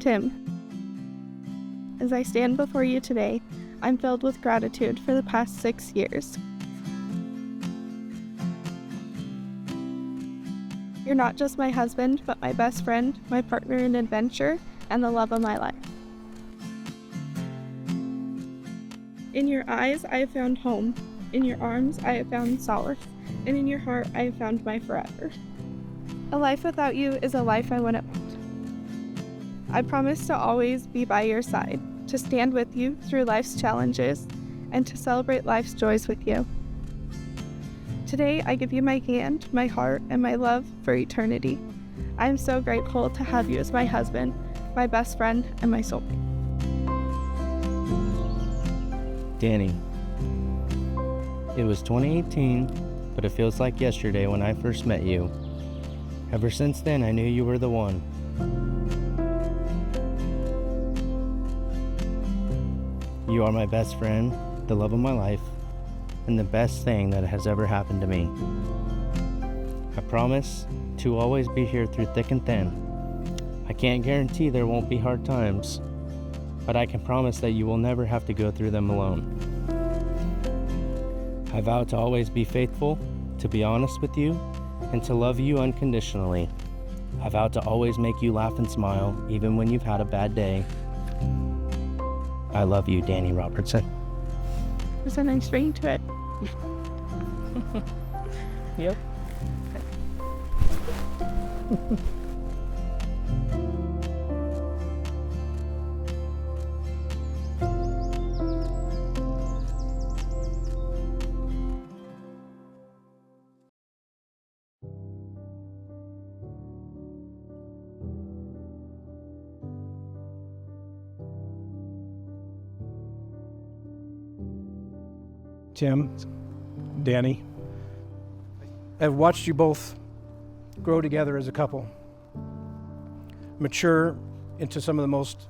Tim, as I stand before you today, I'm filled with gratitude for the past 6 years. You're not just my husband, but my best friend, my partner in adventure, and the love of my life. In your eyes, I have found home. In your arms, I have found solace. And in your heart, I have found my forever. A life without you is a life I wouldn't want. I promise to always be by your side, to stand with you through life's challenges, and to celebrate life's joys with you. Today, I give you my hand, my heart, and my love for eternity. I am so grateful to have you as my husband, my best friend, and my soulmate. Dani, it was 2018, but it feels like yesterday when I first met you. Ever since then, I knew you were the one. You are my best friend, the love of my life, and the best thing that has ever happened to me. I promise to always be here through thick and thin. I can't guarantee there won't be hard times, but I can promise that you will never have to go through them alone. I vow to always be faithful, to be honest with you, and to love you unconditionally. I vow to always make you laugh and smile, even when you've had a bad day. I love you, Dani Robertson. There's a nice ring to it. Yep. Tim, Dani, I've watched you both grow together as a couple, mature into some of the most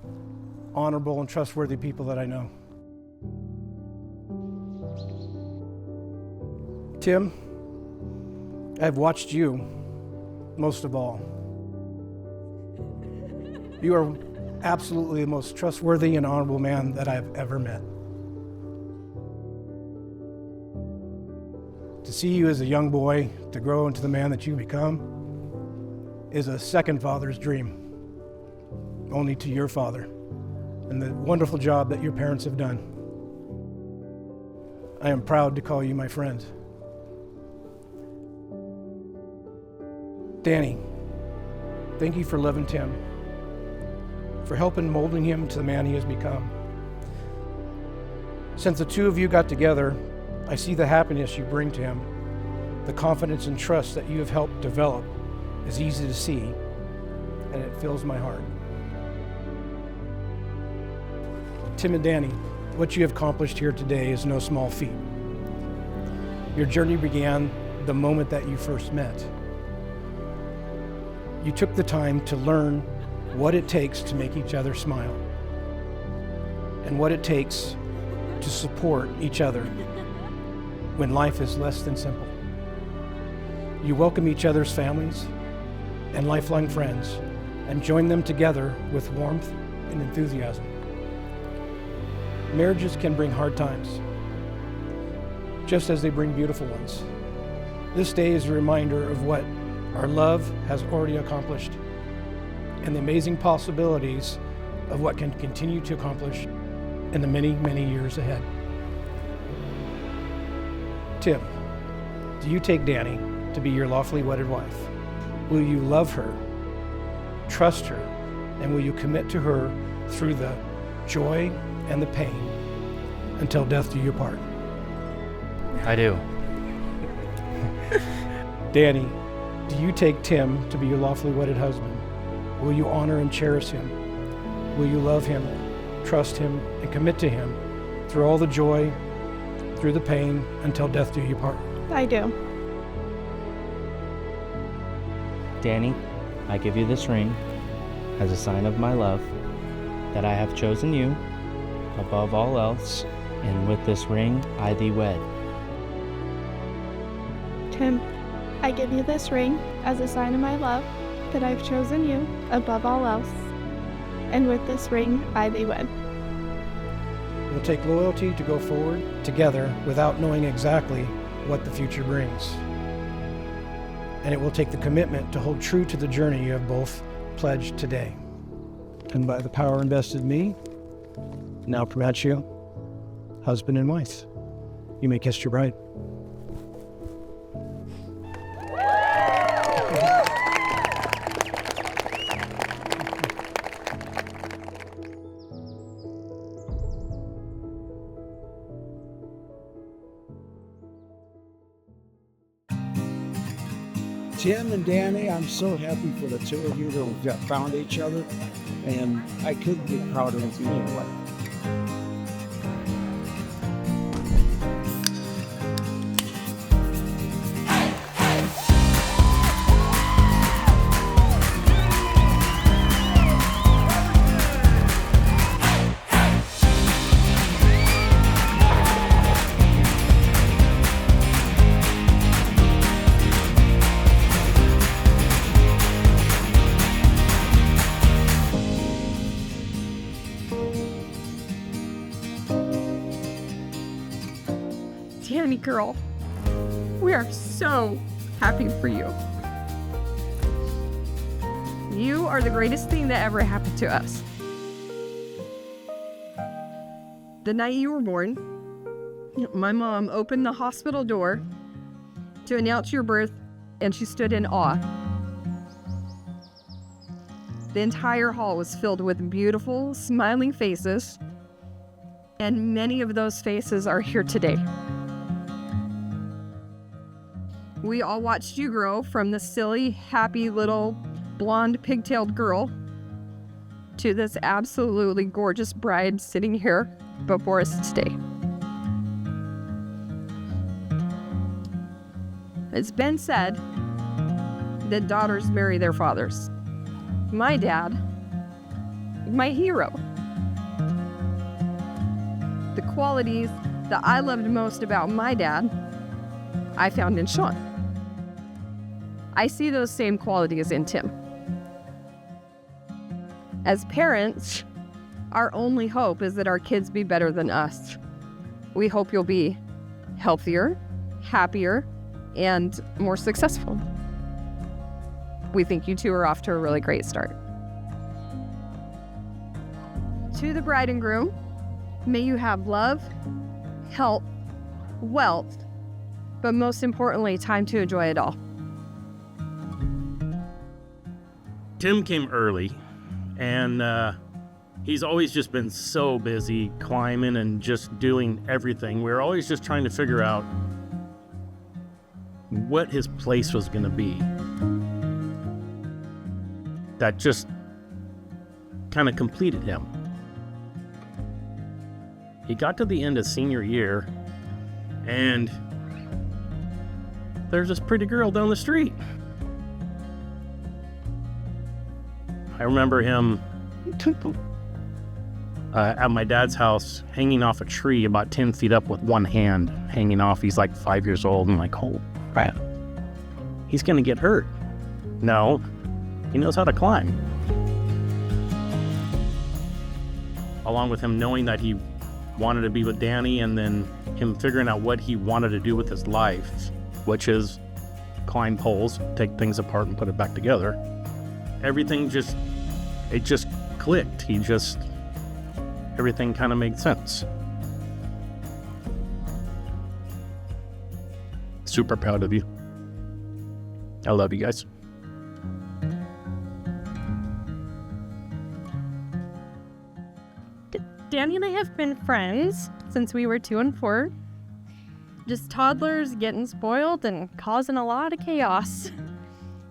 honorable and trustworthy people that I know. Tim, I've watched you most of all. You are absolutely the most trustworthy and honorable man that I've ever met. To see you as a young boy, to grow into the man that you become, is a second father's dream, only to your father, and the wonderful job that your parents have done. I am proud to call you my friend. Dani, thank you for loving Tim, for helping molding him to the man he has become. Since the two of you got together, I see the happiness you bring to him. The confidence and trust that you have helped develop is easy to see, and it fills my heart. Tim and Dani, what you have accomplished here today is no small feat. Your journey began the moment that you first met. You took the time to learn what it takes to make each other smile, and what it takes to support each other when life is less than simple. You welcome each other's families and lifelong friends and join them together with warmth and enthusiasm. Marriages can bring hard times, just as they bring beautiful ones. This day is a reminder of what our love has already accomplished and the amazing possibilities of what can continue to accomplish in the many, many years ahead. Tim, do you take Dani to be your lawfully wedded wife? Will you love her, trust her, and will you commit to her through the joy and the pain until death do you part? I do. Dani, do you take Tim to be your lawfully wedded husband? Will you honor and cherish him? Will you love him, trust him, and commit to him through all the joy, through the pain, until death do you part? I do. Dani, I give you this ring as a sign of my love, that I have chosen you above all else, and with this ring I thee wed. Tim, I give you this ring as a sign of my love, that I've chosen you above all else, and with this ring I thee wed. We'll take loyalty to go forward together without knowing exactly what the future brings. And it will take the commitment to hold true to the journey you have both pledged today. And by the power invested in me, now pronounce you husband and wife. You may kiss your bride. Tim and Dani, I'm so happy for the two of you that have found each other, and I couldn't be prouder of you anyway. Dani girl, we are so happy for you. You are the greatest thing that ever happened to us. The night you were born, my mom opened the hospital door to announce your birth, and she stood in awe. The entire hall was filled with beautiful, smiling faces, and many of those faces are here today. We all watched you grow from the silly, happy little blonde pigtailed girl to this absolutely gorgeous bride sitting here before us today. It's been said that daughters marry their fathers. My dad, my hero. The qualities that I loved most about my dad, I found in Sean. I see those same qualities in Tim. As parents, our only hope is that our kids be better than us. We hope you'll be healthier, happier, and more successful. We think you two are off to a really great start. To the bride and groom, may you have love, health, wealth, but most importantly, time to enjoy it all. Tim came early, and he's always just been so busy climbing and just doing everything. We were always just trying to figure out what his place was going to be. That just kind of completed him. He got to the end of senior year, and there's this pretty girl down the street. I remember him at my dad's house hanging off a tree about 10 feet up with one hand hanging off. He's like 5 years old. I'm like, oh, crap. He's going to get hurt. No, he knows how to climb. Along with him knowing that he wanted to be with Dani, and then him figuring out what he wanted to do with his life, which is climb poles, take things apart and put it back together. Everything just clicked. Everything kind of made sense. Super proud of you. I love you guys. Dani and I have been friends since we were 2 and 4. Just toddlers getting spoiled and causing a lot of chaos.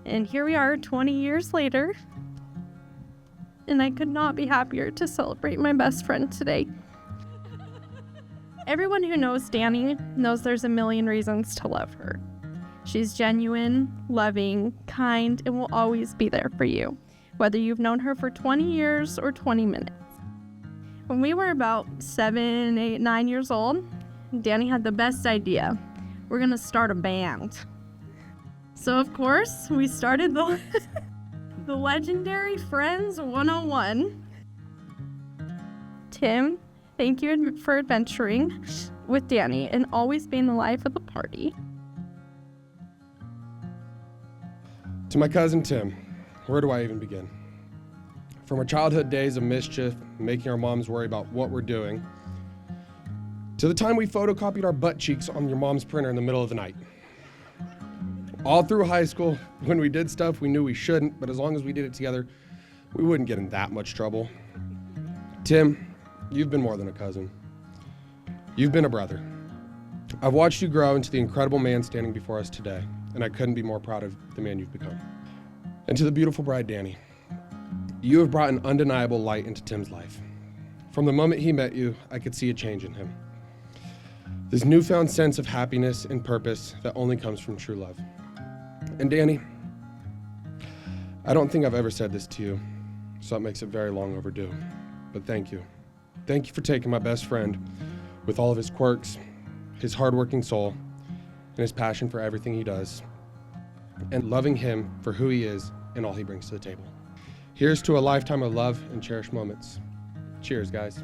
And here we are 20 years later. And I could not be happier to celebrate my best friend today. Everyone who knows Dani knows there's a million reasons to love her. She's genuine, loving, kind, and will always be there for you, whether you've known her for 20 years or 20 minutes. When we were about 7, 8, 9 years old, Dani had the best idea. We're gonna start a band. So of course, we started the legendary Friends 101. Tim, thank you for adventuring with Dani and always being the life of the party. To my cousin Tim, where do I even begin? From our childhood days of mischief, making our moms worry about what we're doing, to the time we photocopied our butt cheeks on your mom's printer in the middle of the night. All through high school, when we did stuff we knew we shouldn't, but as long as we did it together, we wouldn't get in that much trouble. Tim, you've been more than a cousin. You've been a brother. I've watched you grow into the incredible man standing before us today, and I couldn't be more proud of the man you've become. And to the beautiful bride, Dani, you have brought an undeniable light into Tim's life. From the moment he met you, I could see a change in him. This newfound sense of happiness and purpose that only comes from true love. And Dani, I don't think I've ever said this to you, so it makes it very long overdue. But thank you. Thank you for taking my best friend with all of his quirks, his hardworking soul, and his passion for everything he does, and loving him for who he is and all he brings to the table. Here's to a lifetime of love and cherished moments. Cheers, guys.